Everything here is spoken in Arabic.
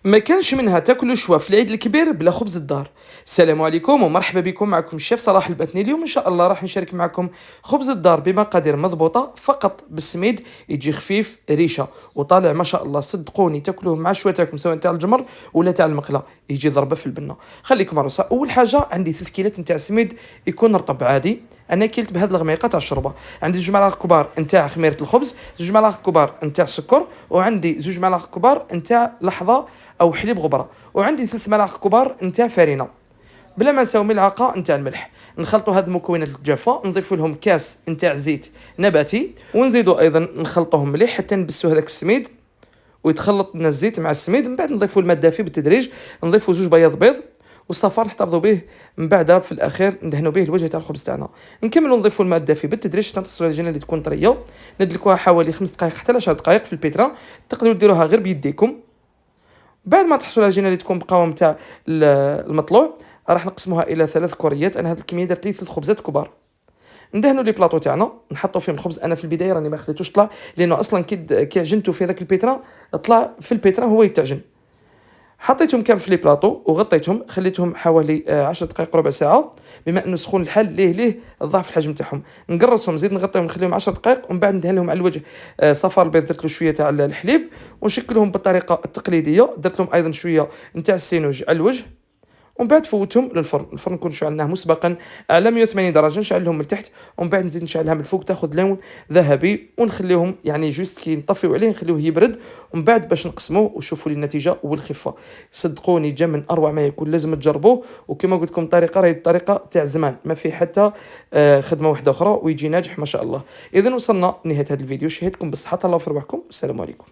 ما كانش منها تاكلوا شوا في العيد الكبير بلا خبز الدار. السلام عليكم ومرحبا بكم، معكم الشيف صلاح الباتني. اليوم ان شاء الله راح نشارك معكم خبز الدار بمقادير مضبوطه فقط بالسميد، يجي خفيف ريشه وطالع ما شاء الله. صدقوني تاكلوه مع شويه تاعكم سواء تاع الجمر ولا تاع المقله، يجي ضربه في البنه. خليكم عروسه. اول حاجه عندي 3 كيلات نتاع سميد يكون رطب عادي. انا كلت بهذه الغميقه تاع الشوربه. عندي 2 ملاعق كبار نتاع خميره الخبز، 2 ملاعق كبار نتاع السكر، وعندي 2 ملاعق كبار نتاع لحظه او حليب غبره، وعندي 3 ملاعق كبار نتاع فرينه، بلا ما نساو ملعقه نتاع الملح. نخلطوا هاد المكونات الجافه، نضيفوا لهم كاس نتاع زيت نباتي، ونزيدوا ايضا نخلطوهم مليح حتى نبسوا هذاك السميد ويتخلط لنا الزيت مع السميد. من بعد نضيفوا الماء الدافي بالتدريج، نضيفوا 2 بياض بيض والصفار نحتفظوا به. من بعد في الاخير ندهنوا به الوجه تاع الخبز تاعنا. نكملوا نضيفوا الماء الدافي بالتدريج حتى نتصلوا العجينه اللي تكون طريه. ندلكوها حوالي 5 دقائق حتى ل 10 دقائق في البيترا. تقدروا ديروها غير بيديكم. بعد ما تحصلوا العجينه اللي تكون بقوام تاع المطلوع، راح نقسموها الى 3 كوريات. انا هذه الكميه درت لي 3 خبزات كبار. ندهنوا لي بلاطو تاعنا، نحطوا فيهم الخبز. انا في البدايه راني ما خليتوش طلع، لانه اصلا كي عجنته في هذاك البيترا طلع في البيترا هو يتعجن. حطيتهم كامل في لي بلاطو وغطيتهم، خليتهم حوالي 10 دقائق ربع ساعه. بما انه سخون الحال ليه ضعف الحجم تاعهم، نقرصهم نزيد نغطيهم نخليهم 10 دقائق، ومن بعد ندهن لهم على الوجه صفار البيض، درت له شويه تاع الحليب، ونشكلهم بالطريقه التقليديه. درت لهم ايضا شويه نتاع السينوج على الوجه، ومن بعد فوتهم للفرن. الفرن نكون شعلناه مسبقا على 180 درجه، نشعلهم من تحت ومن بعد نزيد نشعلها من الفوق تاخذ لون ذهبي، ونخليهم يعني جوست كي نطفيو عليه نخليوه يبرد، ومن بعد باش نقسموه وشوفوا لي النتيجه والخفه. صدقوني جا من اروع ما يكون، لازم تجربوه. وكما قلت لكم طريقه راهي الطريقه تاع زمان، ما في حتى خدمه واحده اخرى، ويجي ناجح ما شاء الله. اذا وصلنا لنهايه هذا الفيديو، شهدتكم بالصحه، الله في ربحكم، السلام عليكم.